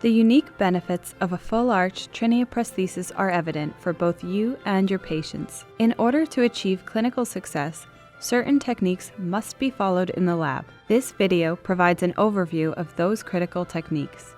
The unique benefits of a full-arch trineoprosthesis are evident for both you and your patients. In order to achieve clinical success, certain techniques must be followed in the lab. This video provides an overview of those critical techniques.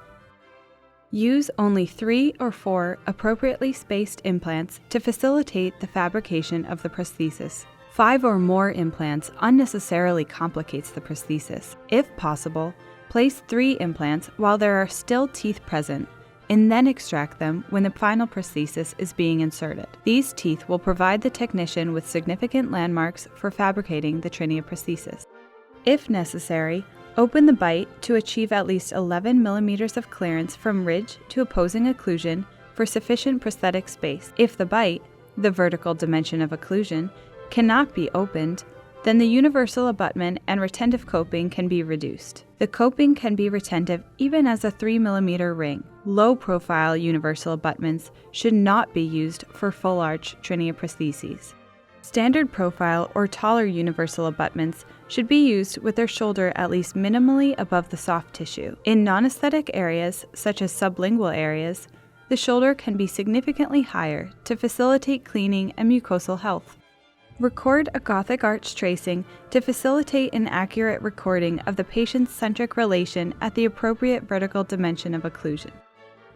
Use only 3 or 4 appropriately spaced implants to facilitate the fabrication of the prosthesis. 5 or more implants unnecessarily complicates the prosthesis. If possible, place 3 implants while there are still teeth present, and then extract them when the final prosthesis is being inserted. These teeth will provide the technician with significant landmarks for fabricating the trineoprosthesis. If necessary, open the bite to achieve at least 11 millimeters of clearance from ridge to opposing occlusion for sufficient prosthetic space. If the bite, the vertical dimension of occlusion, cannot be opened, then the universal abutment and retentive coping can be reduced. The coping can be retentive even as a 3 millimeter ring. Low-profile universal abutments should not be used for full-arch trineoprostheses. Standard profile or taller universal abutments should be used with their shoulder at least minimally above the soft tissue. In non-aesthetic areas, such as sublingual areas, the shoulder can be significantly higher to facilitate cleaning and mucosal health. Record a Gothic arch tracing to facilitate an accurate recording of the patient's centric relation at the appropriate vertical dimension of occlusion.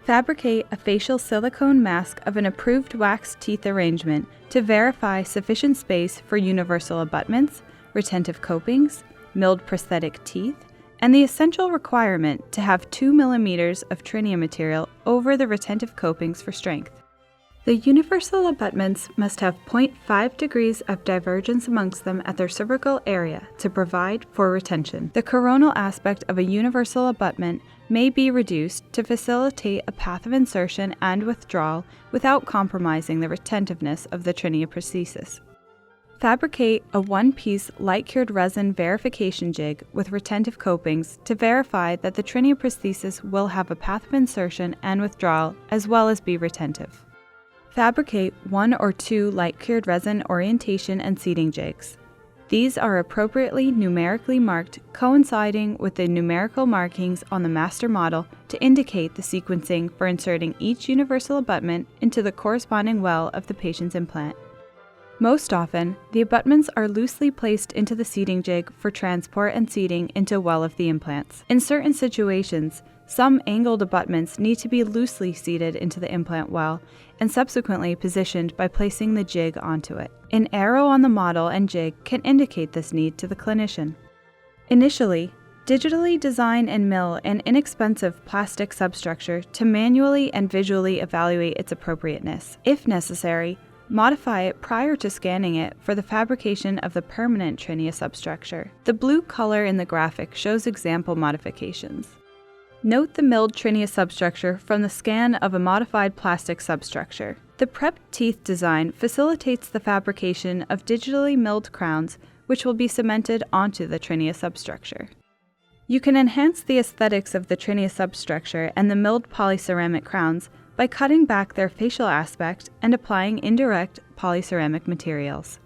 Fabricate a facial silicone mask of an approved wax teeth arrangement to verify sufficient space for universal abutments, retentive copings, milled prosthetic teeth, and the essential requirement to have 2 millimeters of trinea material over the retentive copings for strength. The universal abutments must have 0.5 degrees of divergence amongst them at their cervical area to provide for retention. The coronal aspect of a universal abutment may be reduced to facilitate a path of insertion and withdrawal without compromising the retentiveness of the trineoprosthesis. Fabricate a one-piece light-cured resin verification jig with retentive copings to verify that the trineoprosthesis will have a path of insertion and withdrawal as well as be retentive. Fabricate 1 or 2 light-cured resin orientation and seating jigs. These are appropriately numerically marked, coinciding with the numerical markings on the master model to indicate the sequencing for inserting each universal abutment into the corresponding well of the patient's implant. Most often, the abutments are loosely placed into the seating jig for transport and seating into well of the implants. In certain situations, some angled abutments need to be loosely seated into the implant well and subsequently positioned by placing the jig onto it. An arrow on the model and jig can indicate this need to the clinician. Initially, digitally design and mill an inexpensive plastic substructure to manually and visually evaluate its appropriateness. If necessary, modify it prior to scanning it for the fabrication of the permanent trinea substructure. The blue color in the graphic shows example modifications. Note the milled trinea substructure from the scan of a modified plastic substructure. The prepped teeth design facilitates the fabrication of digitally milled crowns, which will be cemented onto the trinea substructure. You can enhance the aesthetics of the trinea substructure and the milled polyceramic crowns by cutting back their facial aspect and applying indirect polyceramic materials.